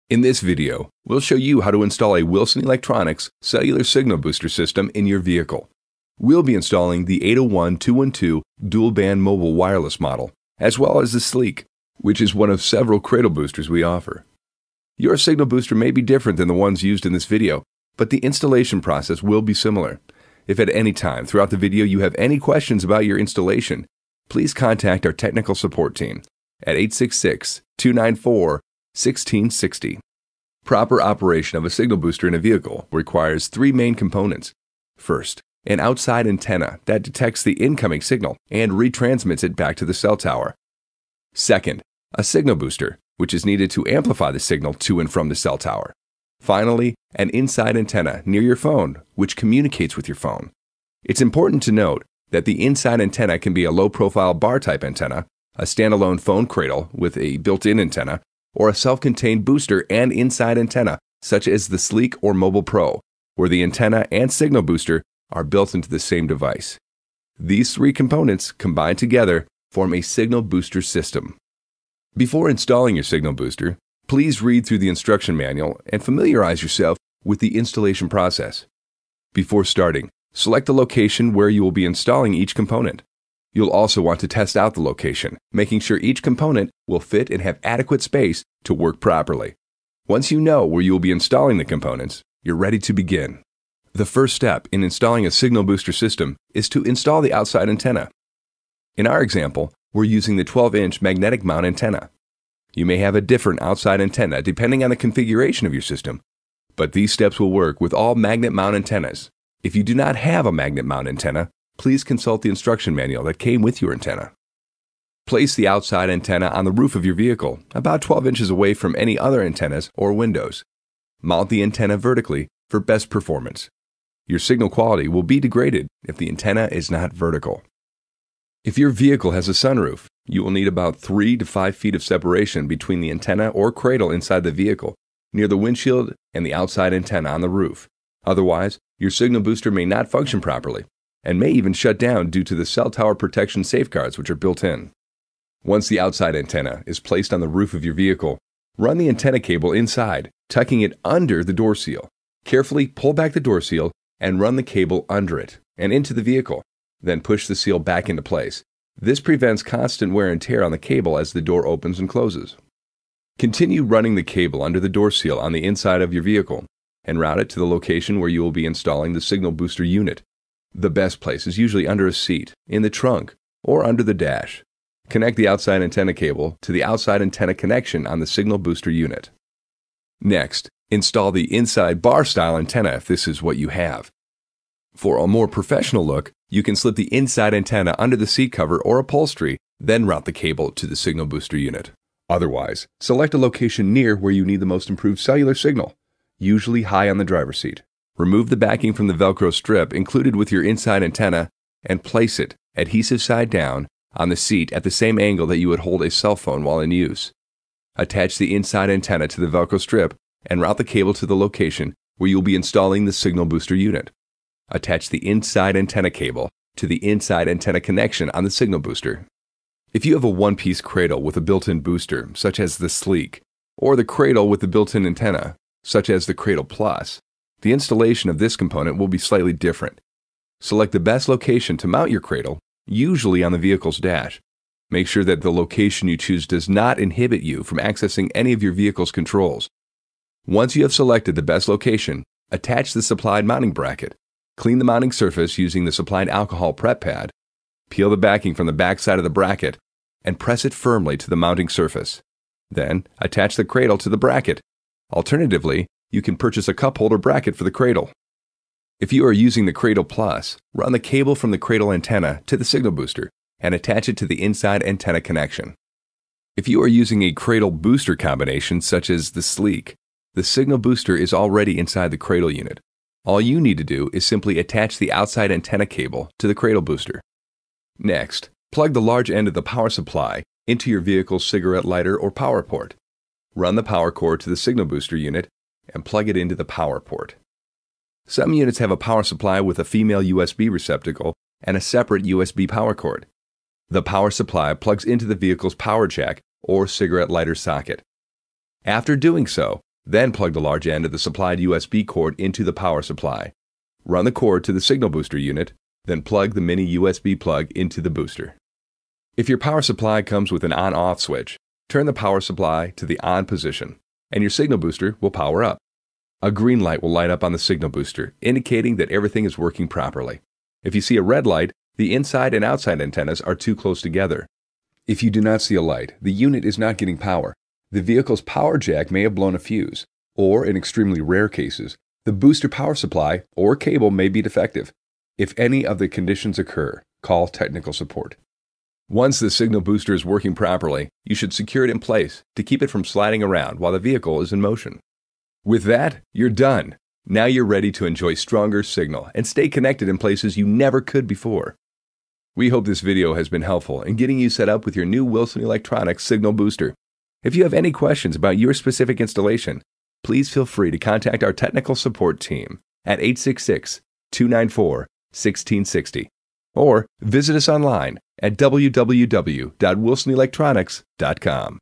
In this video, we'll show you how to install a Wilson Electronics cellular signal booster system in your vehicle. We'll be installing the 801.212 dual-band mobile wireless model, as well as the Sleek, which is one of several cradle boosters we offer. Your signal booster may be different than the ones used in this video, but the installation process will be similar. If at any time throughout the video you have any questions about your installation, please contact our technical support team at 866-294-1660. Proper operation of a signal booster in a vehicle requires three main components. First, an outside antenna that detects the incoming signal and retransmits it back to the cell tower. Second, a signal booster, which is needed to amplify the signal to and from the cell tower. Finally, an inside antenna near your phone, which communicates with your phone. It's important to note that the inside antenna can be a low-profile bar-type antenna, a standalone phone cradle with a built-in antenna, or a self-contained booster and inside antenna, such as the Sleek or Mobile Pro, where the antenna and signal booster are built into the same device. These three components, combined together, form a signal booster system. Before installing your signal booster, please read through the instruction manual and familiarize yourself with the installation process. Before starting, select the location where you will be installing each component. You'll also want to test out the location, making sure each component will fit and have adequate space to work properly. Once you know where you will be installing the components, you're ready to begin. The first step in installing a signal booster system is to install the outside antenna. In our example, we're using the 12-inch magnetic mount antenna. You may have a different outside antenna depending on the configuration of your system, but these steps will work with all magnet mount antennas. If you do not have a magnet mount antenna, please consult the instruction manual that came with your antenna. Place the outside antenna on the roof of your vehicle, about 12 inches away from any other antennas or windows. Mount the antenna vertically for best performance. Your signal quality will be degraded if the antenna is not vertical. If your vehicle has a sunroof, you will need about 3 to 5 feet of separation between the antenna or cradle inside the vehicle, near the windshield and the outside antenna on the roof. Otherwise, your signal booster may not function properly, and may even shut down due to the cell tower protection safeguards which are built in. Once the outside antenna is placed on the roof of your vehicle, run the antenna cable inside, tucking it under the door seal. Carefully pull back the door seal and run the cable under it and into the vehicle. Then push the seal back into place. This prevents constant wear and tear on the cable as the door opens and closes. Continue running the cable under the door seal on the inside of your vehicle and route it to the location where you will be installing the signal booster unit. The best place is usually under a seat, in the trunk, or under the dash. Connect the outside antenna cable to the outside antenna connection on the signal booster unit. Next, install the inside bar-style antenna if this is what you have. For a more professional look, you can slip the inside antenna under the seat cover or upholstery, then route the cable to the signal booster unit. Otherwise, select a location near where you need the most improved cellular signal, usually high on the driver's seat. Remove the backing from the Velcro strip included with your inside antenna and place it, adhesive side down, on the seat at the same angle that you would hold a cell phone while in use. Attach the inside antenna to the Velcro strip and route the cable to the location where you will be installing the signal booster unit. Attach the inside antenna cable to the inside antenna connection on the signal booster. If you have a one-piece cradle with a built-in booster, such as the Sleek, or the cradle with the built-in antenna, such as the Cradle Plus, the installation of this component will be slightly different. Select the best location to mount your cradle, usually on the vehicle's dash. Make sure that the location you choose does not inhibit you from accessing any of your vehicle's controls. Once you have selected the best location, attach the supplied mounting bracket. Clean the mounting surface using the supplied alcohol prep pad. Peel the backing from the back side of the bracket and press it firmly to the mounting surface. Then, attach the cradle to the bracket. Alternatively, you can purchase a cup holder bracket for the cradle. If you are using the Cradle Plus, run the cable from the cradle antenna to the signal booster and attach it to the inside antenna connection. If you are using a cradle booster combination such as the Sleek, the signal booster is already inside the cradle unit. All you need to do is simply attach the outside antenna cable to the cradle booster. Next, plug the large end of the power supply into your vehicle's cigarette lighter or power port. Run the power cord to the signal booster unit and plug it into the power port. Some units have a power supply with a female USB receptacle and a separate USB power cord. The power supply plugs into the vehicle's power jack or cigarette lighter socket. After doing so, Then plug the large end of the supplied USB cord into the power supply. Run the cord to the signal booster unit, then plug the mini USB plug into the booster. If your power supply comes with an on-off switch, turn the power supply to the on position, and your signal booster will power up. A green light will light up on the signal booster, indicating that everything is working properly. If you see a red light, the inside and outside antennas are too close together. If you do not see a light, the unit is not getting power. The vehicle's power jack may have blown a fuse, or in extremely rare cases, the booster power supply or cable may be defective. If any of the conditions occur, call technical support. Once the signal booster is working properly, you should secure it in place to keep it from sliding around while the vehicle is in motion. With that, you're done. Now you're ready to enjoy stronger signal and stay connected in places you never could before. We hope this video has been helpful in getting you set up with your new Wilson Electronics signal booster. If you have any questions about your specific installation, please feel free to contact our technical support team at 866-294-1660 or visit us online at www.wilsonelectronics.com.